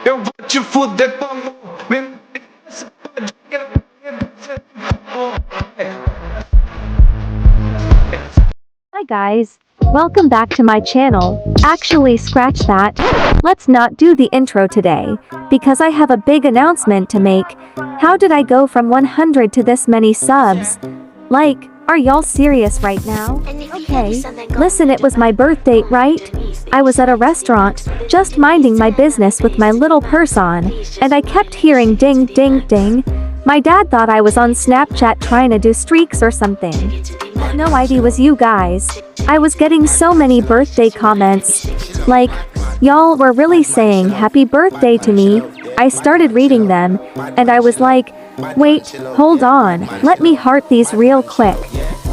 Eu vou te fuder com amor. Você pode Hi guys, welcome back to my channel. Actually scratch that. Let's not do the intro today, because I have a big announcement to make. How did I go from 100 to this many subs? Like, are y'all serious right now? Okay, listen, it was my birthday, right? I was at a restaurant, just minding my business with my little purse on, and I kept hearing ding ding ding. My dad thought I was on Snapchat trying to do streaks or something. No idea was you guys. I was getting so many birthday comments. Like, y'all were really saying happy birthday to me. I started reading them, and I was like, wait, hold on, let me heart these real quick.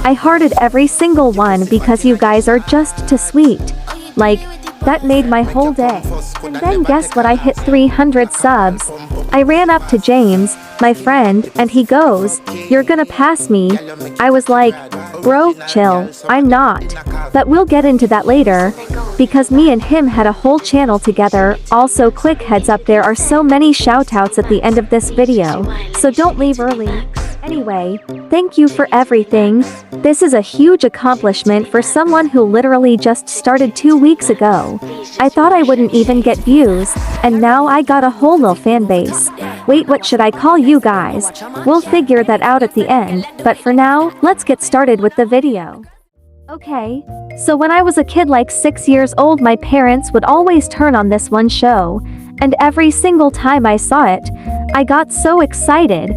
I hearted every single one because you guys are just too sweet. Like, that made my whole day. And then guess what, I hit 300 subs. I ran up to James, my friend, and he goes, "You're gonna pass me." I was like, bro, chill, I'm not. But we'll get into that later, because me and him had a whole channel together. Also, quick heads up, there are so many shoutouts at the end of this video, so don't leave early. Anyway, thank you for everything. This is a huge accomplishment for someone who literally just started 2 weeks ago. I thought I wouldn't even get views, and now I got a whole little fan base. Wait, what should I call you guys? We'll figure that out at the end, but for now, let's get started with the video. Okay, so when I was a kid like 6 years old, my parents would always turn on this one show, and every single time I saw it, I got so excited.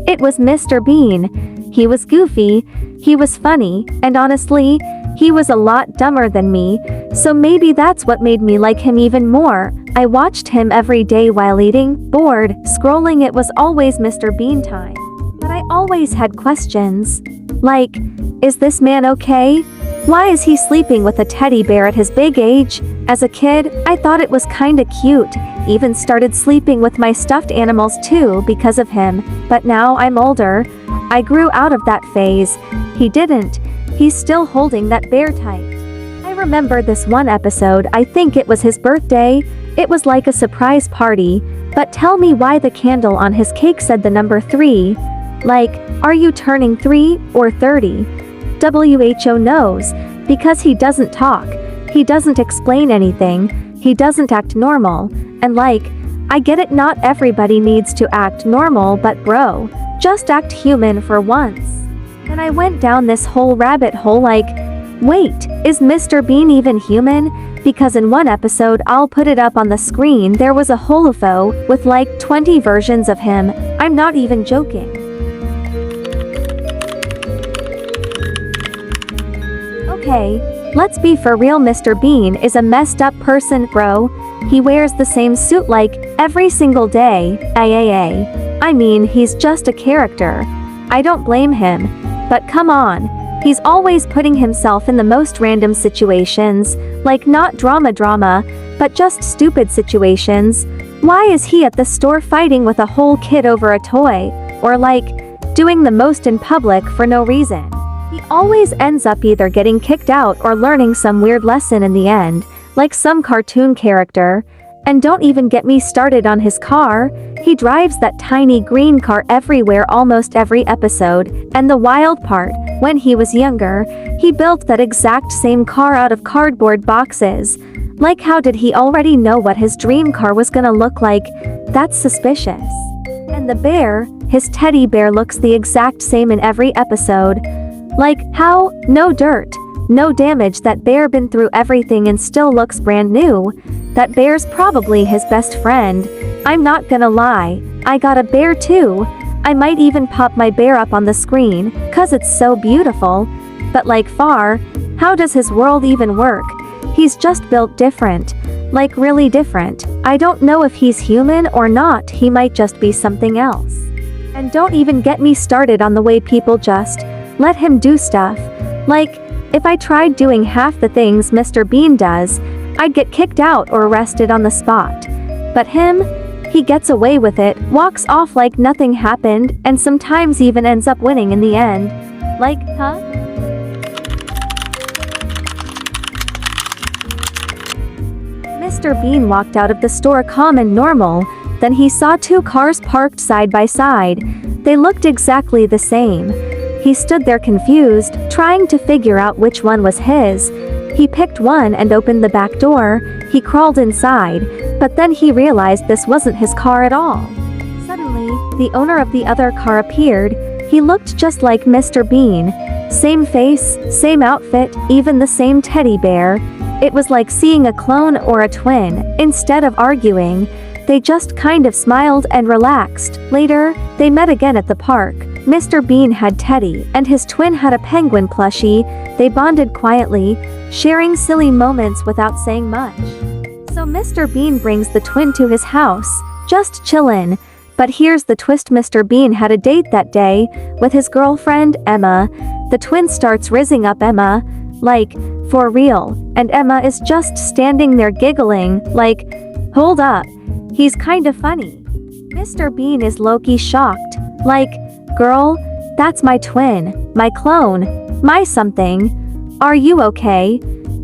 It was Mr. Bean. He was goofy, he was funny, and honestly, he was a lot dumber than me, so maybe that's what made me like him even more. I watched him every day while eating, bored, scrolling. It was always Mr. Bean time. But I always had questions. Like, is this man okay? Why is he sleeping with a teddy bear at his big age? As a kid, I thought it was kinda cute. Even started sleeping with my stuffed animals too because of him, but now I'm older. I grew out of that phase. He didn't. He's still holding that bear tight. I remember this one episode, I think it was his birthday. It was like a surprise party, but tell me why the candle on his cake said the number 3. Like, are you turning 3 or 30? WHO knows, because he doesn't talk. He doesn't explain anything. He doesn't act normal. And like, I get it, not everybody needs to act normal, but bro, just act human for once. And I went down this whole rabbit hole like, wait, is Mr. Bean even human? Because in one episode, I'll put it up on the screen, there was a holofo with like 20 versions of him. I'm not even joking. Okay, let's be for real, Mr. Bean is a messed up person, bro. He wears the same suit like every single day. I mean, he's just a character. I don't blame him. But come on, he's always putting himself in the most random situations, like not drama, but just stupid situations. Why is he at the store fighting with a whole kid over a toy? Or like, doing the most in public for no reason? He always ends up either getting kicked out or learning some weird lesson in the end, like some cartoon character. And don't even get me started on his car. He drives that tiny green car everywhere almost every episode, and the wild part, when he was younger, he built that exact same car out of cardboard boxes. Like, how did he already know what his dream car was gonna look like? That's suspicious. And the bear, his teddy bear, looks the exact same in every episode. Like, how? No dirt, no damage. That bear been through everything and still looks brand new. That bear's probably his best friend. I'm not gonna lie, I got a bear too. I might even pop my bear up on the screen, cause it's so beautiful. But like, far, how does his world even work? He's just built different. Like, really different. I don't know if he's human or not, he might just be something else. And don't even get me started on the way people just let him do stuff. Like, if I tried doing half the things Mr. Bean does, I'd get kicked out or arrested on the spot. But him, he gets away with it, walks off like nothing happened, and sometimes even ends up winning in the end. Like, huh? Mr. Mr. Bean walked out of the store calm and normal. Then he saw two cars parked side by side. They looked exactly the same. He stood there confused, trying to figure out which one was his. He picked one and opened the back door. He crawled inside, but then he realized this wasn't his car at all. Suddenly, the owner of the other car appeared. He looked just like Mr. Bean. Same face, same outfit, even the same teddy bear. It was like seeing a clone or a twin. Instead of arguing, they just kind of smiled and relaxed. Later, they met again at the park. Mr. Bean had Teddy, and his twin had a penguin plushie. They bonded quietly, sharing silly moments without saying much. So Mr. Bean brings the twin to his house, just chillin'. But here's the twist: Mr. Bean had a date that day with his girlfriend, Emma. The twin starts rizzing up Emma, like, for real, and Emma is just standing there giggling, like, hold up, he's kinda funny. Mr. Bean is low-key shocked, like, girl, that's my twin, my clone, my something. Are you okay?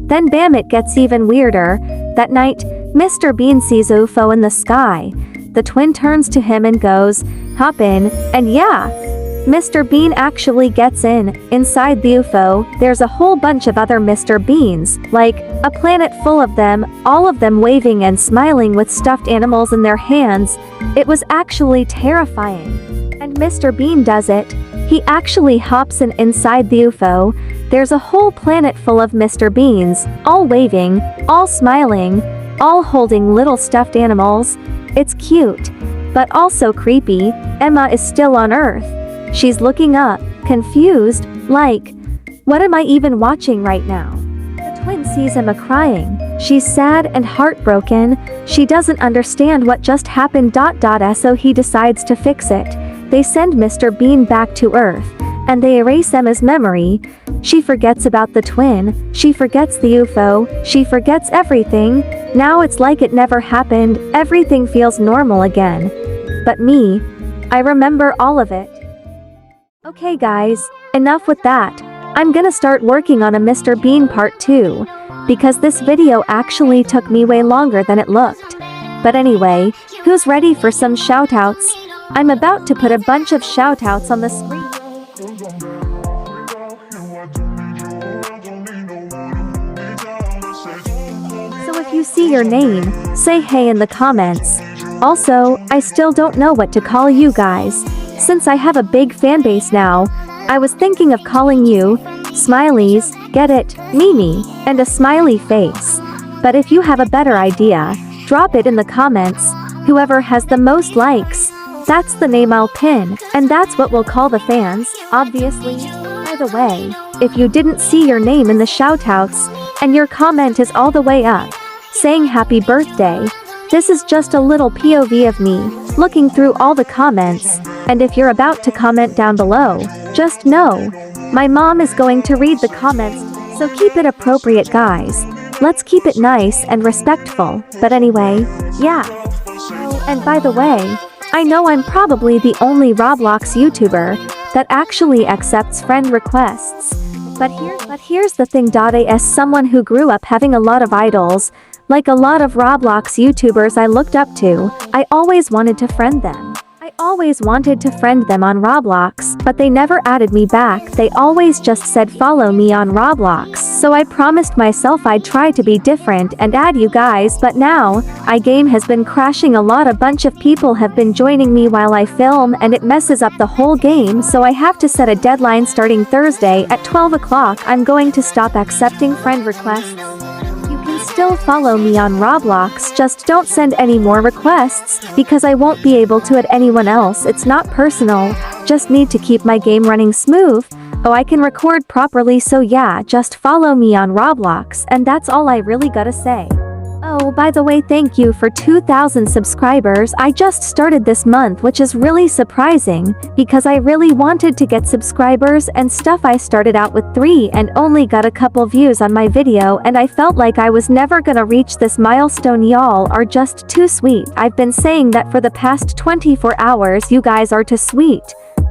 Then bam, it gets even weirder. That night, Mr. Bean sees UFO in the sky. The twin turns to him and goes, hop in, and yeah, Mr. Bean actually gets in. Inside the UFO, there's a whole bunch of other Mr. Beans, like, a planet full of them, all of them waving and smiling with stuffed animals in their hands. It was actually terrifying. And Mr. Bean does it. He actually hops in inside the UFO. There's a whole planet full of Mr. Beans, all waving, all smiling, all holding little stuffed animals. It's cute, but also creepy. Emma is still on Earth. She's looking up, confused, like, what am I even watching right now? The twin sees Emma crying. She's sad and heartbroken. She doesn't understand what just happened. So he decides to fix it. They send Mr. Bean back to Earth, and they erase Emma's memory. She forgets about the twin, she forgets the UFO, she forgets everything. Now it's like it never happened. Everything feels normal again. But me, I remember all of it. Okay guys, enough with that. I'm gonna start working on a Mr. Bean part 2, because this video actually took me way longer than it looked. But anyway, who's ready for some shoutouts? I'm about to put a bunch of shoutouts on the screen. So if you see your name, say hey in the comments. Also, I still don't know what to call you guys. Since I have a big fan base now, I was thinking of calling you Smileys, get it, Mimi, and a smiley face. But if you have a better idea, drop it in the comments. Whoever has the most likes, that's the name I'll pin, and that's what we'll call the fans, obviously. By the way, if you didn't see your name in the shoutouts, and your comment is all the way up, saying happy birthday, this is just a little POV of me, looking through all the comments, and if you're about to comment down below, just know, my mom is going to read the comments, so keep it appropriate guys. Let's keep it nice and respectful, but anyway, yeah. Oh, and by the way, I know I'm probably the only Roblox YouTuber that actually accepts friend requests. But here's the thing. As someone who grew up having a lot of idols, like a lot of Roblox YouTubers I looked up to, I always wanted to friend them. I always wanted to friend them on Roblox, but they never added me back. They always just said follow me on Roblox. So I promised myself I'd try to be different and add you guys, but now, game has been crashing a lot. A bunch of people have been joining me while I film and it messes up the whole game, so I have to set a deadline starting Thursday at 12 o'clock. I'm going to stop accepting friend requests. Still follow me on Roblox, just don't send any more requests, because I won't be able to add anyone else. It's not personal, just need to keep my game running smooth. Oh, I can record properly, so yeah, just follow me on Roblox, and that's all I really gotta say. Oh, by the way, thank you for 2,000 subscribers. I just started this month, which is really surprising, because I really wanted to get subscribers and stuff. I started out with 3 and only got a couple views on my video, and I felt like I was never gonna reach this milestone. Y'all are just too sweet. I've been saying that for the past 24 hours. You guys are too sweet.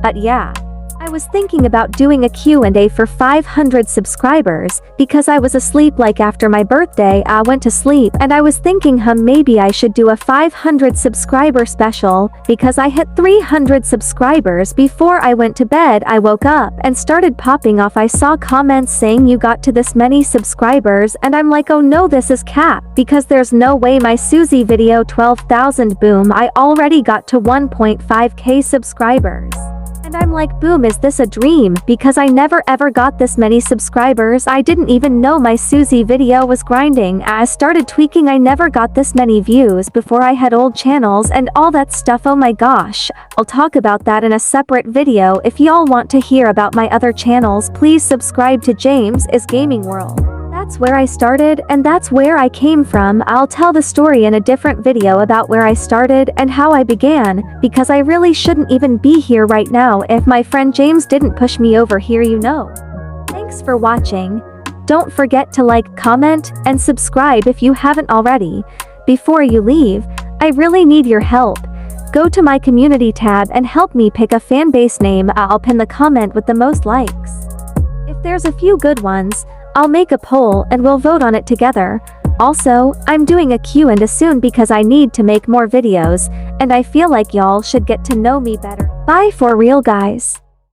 But yeah. I was thinking about doing a Q&A for 500 subscribers, because I was asleep like after my birthday I went to sleep and I was thinking maybe I should do a 500 subscriber special, because I hit 300 subscribers before I went to bed. I woke up and started popping off. I saw comments saying you got to this many subscribers and I'm like, oh no, this is cap, because there's no way my Susie video 12,000 boom, I already got to 1.5k subscribers. And I'm like, boom, is this a dream? Because I never ever got this many subscribers. I didn't even know my Susie video was grinding. I started tweaking. I never got this many views before. I had old channels and all that stuff. Oh my gosh. I'll talk about that in a separate video. If y'all want to hear about my other channels, please subscribe to James is Gaming World. That's where I started and that's where I came from. I'll tell the story in a different video about where I started and how I began, because I really shouldn't even be here right now if my friend James didn't push me over here, you know. Thanks for watching. Don't forget to like, comment, and subscribe if you haven't already. Before you leave, I really need your help. Go to my community tab and help me pick a fanbase name. I'll pin the comment with the most likes. If there's a few good ones, I'll make a poll and we'll vote on it together. Also, I'm doing a Q&A soon because I need to make more videos, and I feel like y'all should get to know me better. Bye for real, guys.